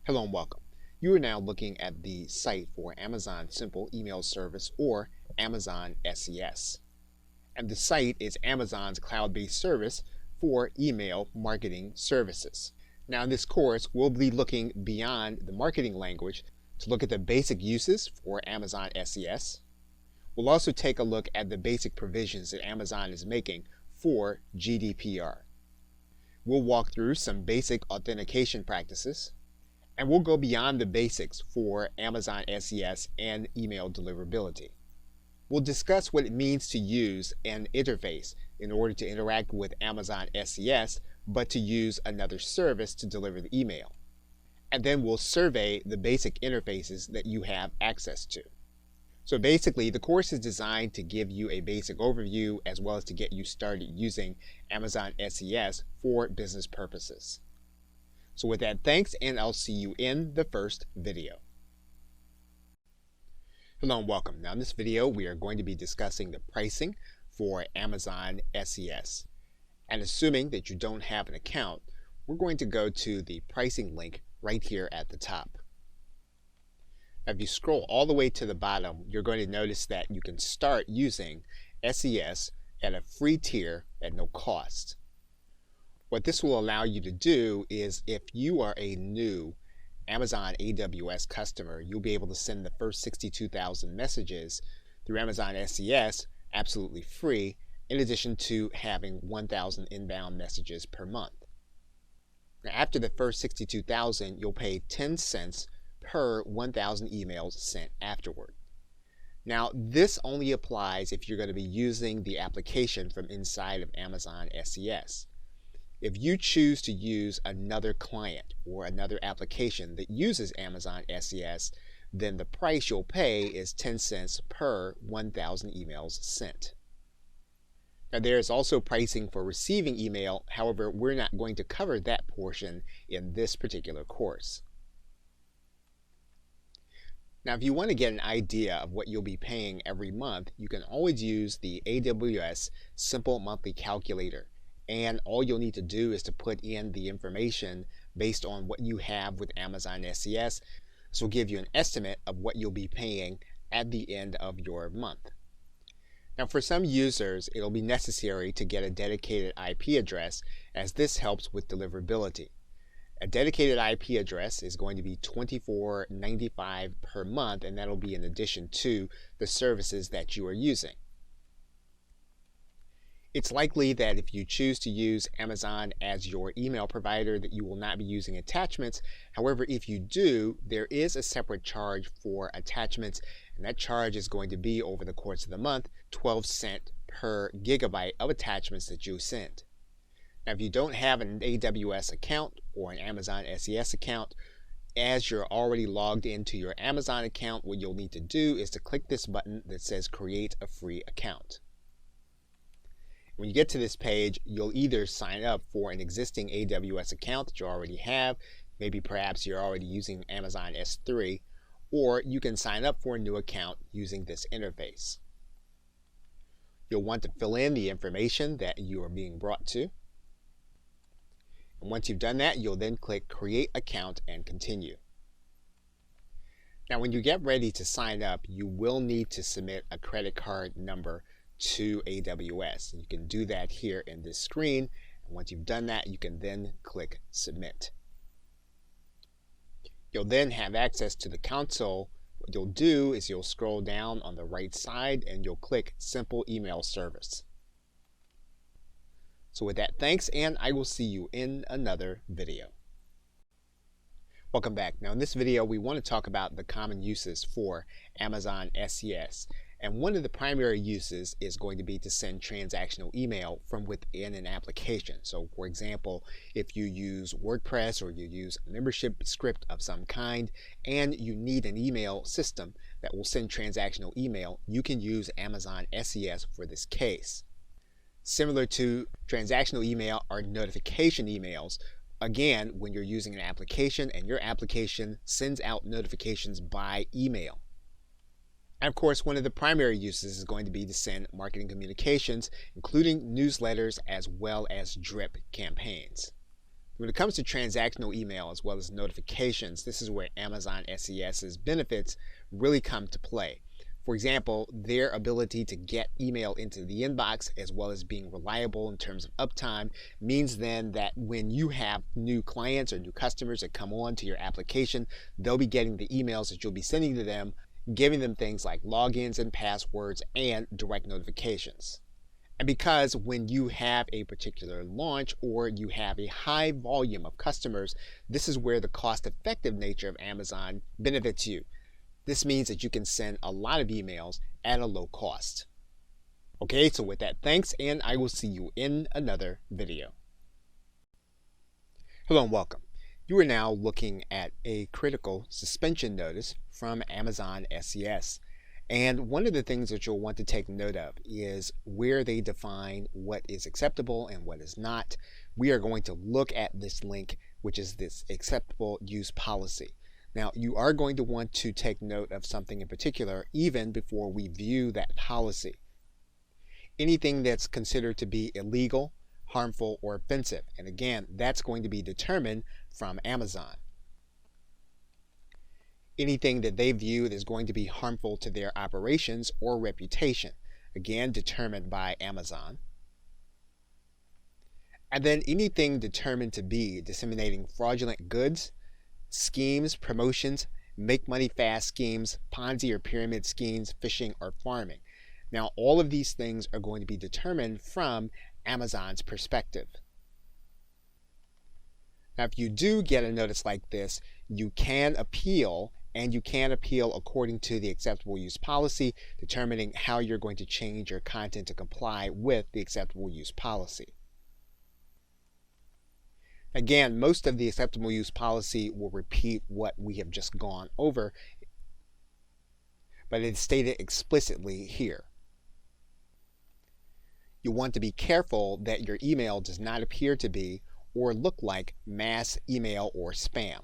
Hello and welcome. You are now looking at the site for Amazon Simple Email Service or Amazon SES. And the site is Amazon's cloud-based service for email marketing services. Now in this course, we'll be looking beyond the marketing language to look at the basic uses for Amazon SES. We'll also take a look at the basic provisions that Amazon is making for GDPR. We'll walk through some basic authentication practices. And we'll go beyond the basics for Amazon SES and email deliverability. We'll discuss what it means to use an interface in order to interact with Amazon SES, but to use another service to deliver the email. And then we'll survey the basic interfaces that you have access to. So basically, the course is designed to give you a basic overview as well as to get you started using Amazon SES for business purposes. So with that, thanks, and I'll see you in the first video. Hello and welcome. Now in this video, we are going to be discussing the pricing for Amazon SES. And assuming that you don't have an account, we're going to go to the pricing link right here at the top. Now if you scroll all the way to the bottom, you're going to notice that you can start using SES at a free tier at no cost. What this will allow you to do is if you are a new Amazon AWS customer, you'll be able to send the first 62,000 messages through Amazon SES absolutely free, in addition to having 1,000 inbound messages per month. Now, after the first 62,000, you'll pay 10 cents per 1,000 emails sent afterward. Now, this only applies if you're going to be using the application from inside of Amazon SES. If you choose to use another client or another application that uses Amazon SES, then the price you'll pay is 10 cents per 1,000 emails sent. Now there is also pricing for receiving email, however, we're not going to cover that portion in this particular course. Now if you want to get an idea of what you'll be paying every month, you can always use the AWS Simple Monthly Calculator. And all you'll need to do is to put in the information based on what you have with Amazon SES. This will give you an estimate of what you'll be paying at the end of your month. Now for some users, it'll be necessary to get a dedicated IP address, as this helps with deliverability. A dedicated IP address is going to be $24.95 per month, and that'll be in addition to the services that you are using. It's likely that if you choose to use Amazon as your email provider that you will not be using attachments. However, if you do, there is a separate charge for attachments, and that charge is going to be over the course of the month 12 cents per gigabyte of attachments that you send. Now if you don't have an AWS account or an Amazon SES account, as you're already logged into your Amazon account, what you'll need to do is to click this button that says create a free account. When you get to this page, you'll either sign up for an existing AWS account that you already have, maybe perhaps you're already using Amazon S3, or you can sign up for a new account using this interface. You'll want to fill in the information that you are being brought to. And once you've done that, you'll then click Create Account and Continue. Now when you get ready to sign up, you will need to submit a credit card number to AWS. You can do that here in this screen, and once you've done that, you can then click Submit. You'll then have access to the console. What you'll do is you'll scroll down on the right side and you'll click Simple Email Service. So with that, thanks, and I will see you in another video. Welcome back. Now in this video, we want to talk about the common uses for Amazon SES. And one of the primary uses is going to be to send transactional email from within an application. So for example, if you use WordPress or you use a membership script of some kind and you need an email system that will send transactional email, you can use Amazon SES for this case. Similar to transactional email are notification emails. Again, when you're using an application and your application sends out notifications by email. And of course, one of the primary uses is going to be to send marketing communications, including newsletters as well as drip campaigns. When it comes to transactional email as well as notifications, this is where Amazon SES's benefits really come to play. For example, their ability to get email into the inbox as well as being reliable in terms of uptime means then that when you have new clients or new customers that come on to your application, they'll be getting the emails that you'll be sending to them, giving them things like logins and passwords and direct notifications. And because when you have a particular launch or you have a high volume of customers, this is where the cost-effective nature of Amazon benefits you. This means that you can send a lot of emails at a low cost. Okay, so with that, thanks, and I will see you in another video. Hello and welcome. You are now looking at a critical suspension notice from Amazon SES. And one of the things that you'll want to take note of is where they define what is acceptable and what is not. We are going to look at this link, which is this acceptable use policy. Now, you are going to want to take note of something in particular even before we view that policy. Anything that's considered to be illegal, harmful, or offensive. And again, that's going to be determined from Amazon. Anything that they view is going to be harmful to their operations or reputation, again determined by Amazon. And then anything determined to be disseminating fraudulent goods, schemes, promotions, make money fast schemes, Ponzi or pyramid schemes, phishing or farming. Now, all of these things are going to be determined from Amazon's perspective. Now, if you do get a notice like this, you can appeal, and you can appeal according to the acceptable use policy, determining how you're going to change your content to comply with the acceptable use policy. Again, most of the acceptable use policy will repeat what we have just gone over, but it's stated explicitly here. You want to be careful that your email does not appear to be or look like mass email or spam.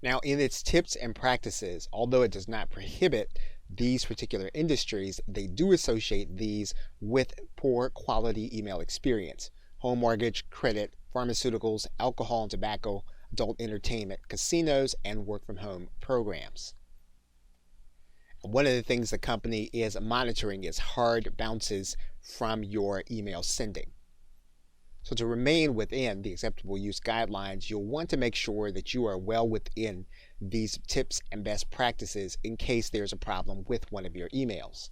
Now, in its tips and practices, although it does not prohibit these particular industries, they do associate these with poor quality email experience. Home mortgage, credit, pharmaceuticals, alcohol and tobacco, adult entertainment, casinos, and work from home programs. One of the things the company is monitoring is hard bounces from your email sending. So to remain within the acceptable use guidelines, you'll want to make sure that you are well within these tips and best practices in case there's a problem with one of your emails.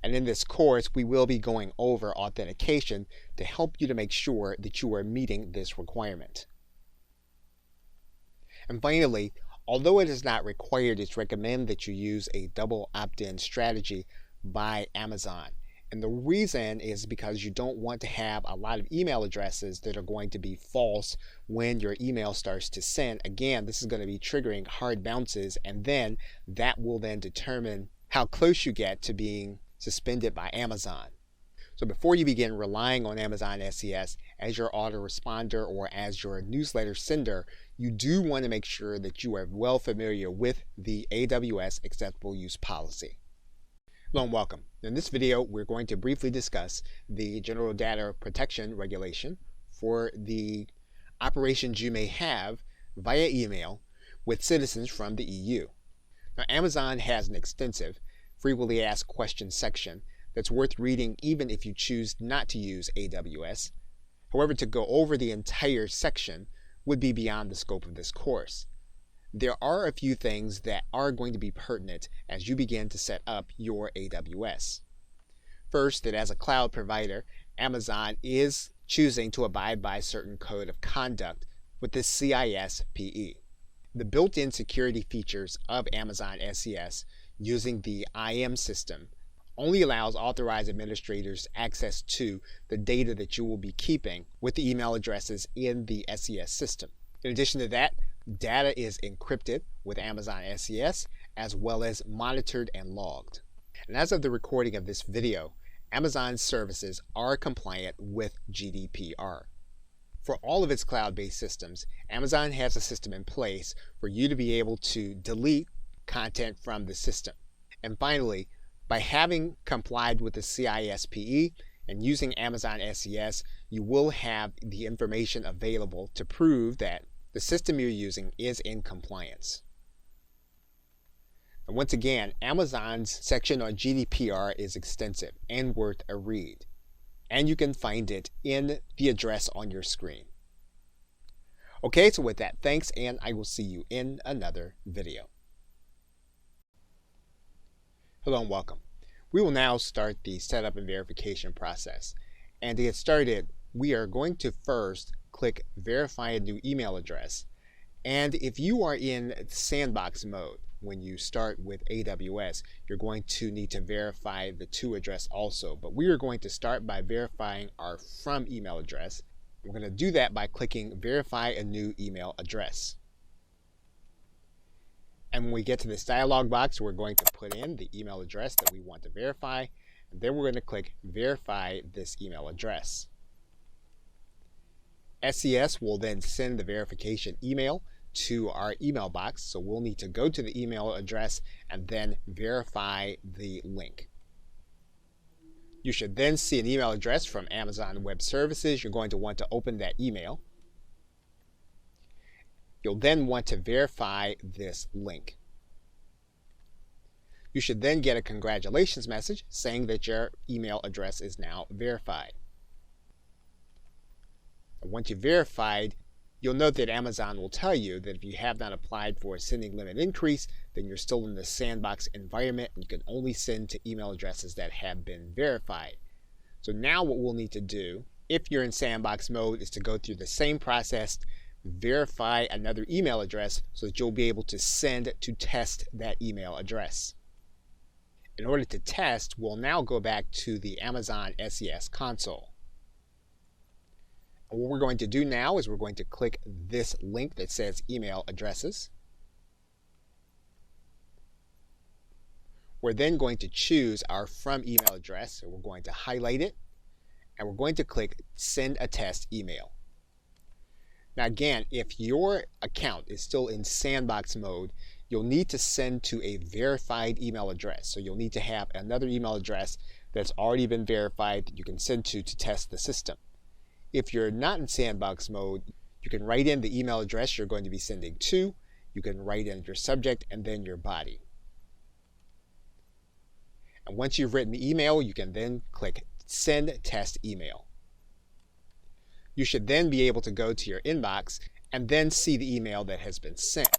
And in this course, we will be going over authentication to help you to make sure that you are meeting this requirement. And finally, although it is not required, it's recommended that you use a double opt-in strategy by Amazon. And the reason is because you don't want to have a lot of email addresses that are going to be false when your email starts to send. Again, this is going to be triggering hard bounces, and then that will then determine how close you get to being suspended by Amazon. So before you begin relying on Amazon SES as your autoresponder or as your newsletter sender, you do want to make sure that you are well familiar with the AWS acceptable use policy. Hello and welcome. In this video, we're going to briefly discuss the General Data Protection Regulation for the operations you may have via email with citizens from the EU. Now, Amazon has an extensive frequently asked questions section that's worth reading even if you choose not to use AWS. However, to go over the entire section would be beyond the scope of this course. There are a few things that are going to be pertinent as you begin to set up your AWS. First, that as a cloud provider, Amazon is choosing to abide by a certain code of conduct with the CISPE. The built-in security features of Amazon SES using the IAM system only allows authorized administrators access to the data that you will be keeping with the email addresses in the SES system. In addition to that, data is encrypted with Amazon SES as well as monitored and logged. And as of the recording of this video, Amazon's services are compliant with GDPR. For all of its cloud-based systems, Amazon has a system in place for you to be able to delete content from the system. And finally, by having complied with the CISPE, And using Amazon SES, you will have the information available to prove that the system you're using is in compliance. And once again, Amazon's section on GDPR is extensive and worth a read. And you can find it in the address on your screen. Okay, so with that, thanks, and I will see you in another video. Hello and welcome. We will now start the setup and verification process. And to get started, we are going to first click Verify a New Email Address. And if you are in sandbox mode, when you start with AWS, you're going to need to verify the to address also. But we are going to start by verifying our from email address. We're going to do that by clicking Verify a New Email Address. And when we get to this dialog box, we're going to put in the email address that we want to verify. And then we're going to click Verify this email address. SES will then send the verification email to our email box. So we'll need to go to the email address and then verify the link. You should then see an email address from Amazon Web Services. You're going to want to open that email. You'll then want to verify this link. You should then get a congratulations message saying that your email address is now verified. And once you've verified, you'll note that Amazon will tell you that if you have not applied for a sending limit increase, then you're still in the sandbox environment and you can only send to email addresses that have been verified. So now what we'll need to do, if you're in sandbox mode, is to go through the same process, verify another email address so that you'll be able to send to test that email address. In order to test, we'll now go back to the Amazon SES console. And what we're going to do now is we're going to click this link that says email addresses. We're then going to choose our from email address. So we're going to highlight it and we're going to click send a test email. Now again, if your account is still in sandbox mode, you'll need to send to a verified email address. So you'll need to have another email address that's already been verified that you can send to test the system. If you're not in sandbox mode, you can write in the email address you're going to be sending to. You can write in your subject and then your body. And once you've written the email, you can then click Send Test Email. You should then be able to go to your inbox and then see the email that has been sent.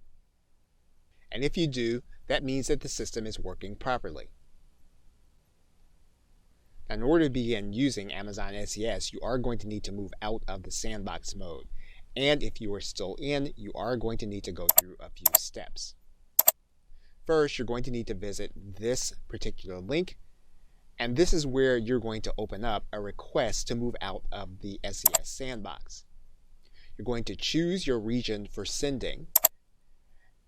And if you do, that means that the system is working properly. In order to begin using Amazon SES, you are going to need to move out of the sandbox mode. And if you are still in, you are going to need to go through a few steps. First, you're going to need to visit this particular link. And this is where you're going to open up a request to move out of the SES sandbox. You're going to choose your region for sending.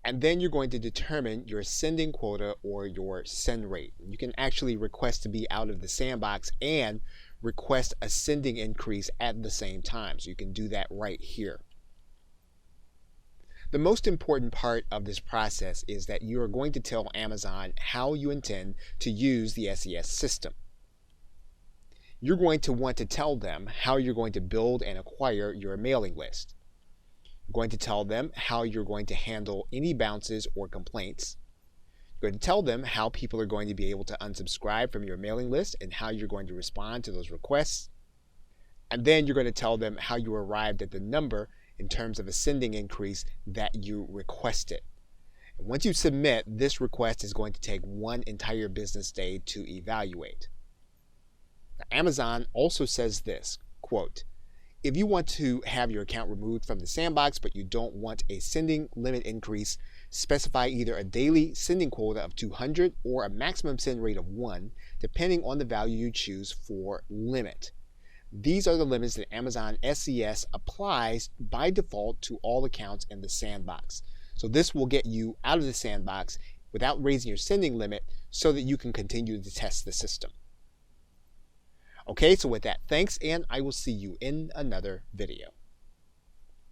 And then you're going to determine your sending quota or your send rate. You can actually request to be out of the sandbox and request a sending increase at the same time. So you can do that right here. The most important part of this process is that you are going to tell Amazon how you intend to use the SES system. You're going to want to tell them how you're going to build and acquire your mailing list. You're going to tell them how you're going to handle any bounces or complaints. You're going to tell them how people are going to be able to unsubscribe from your mailing list and how you're going to respond to those requests. And then you're going to tell them how you arrived at the number in terms of a sending increase that you requested. And once you submit, this request is going to take one entire business day to evaluate. Now, Amazon also says this, quote, if you want to have your account removed from the sandbox, but you don't want a sending limit increase, specify either a daily sending quota of 200 or a maximum send rate of 1, depending on the value you choose for limit. These are the limits that Amazon SES applies by default to all accounts in the sandbox. So this will get you out of the sandbox without raising your sending limit so that you can continue to test the system. Okay, so with that, thanks, and I will see you in another video.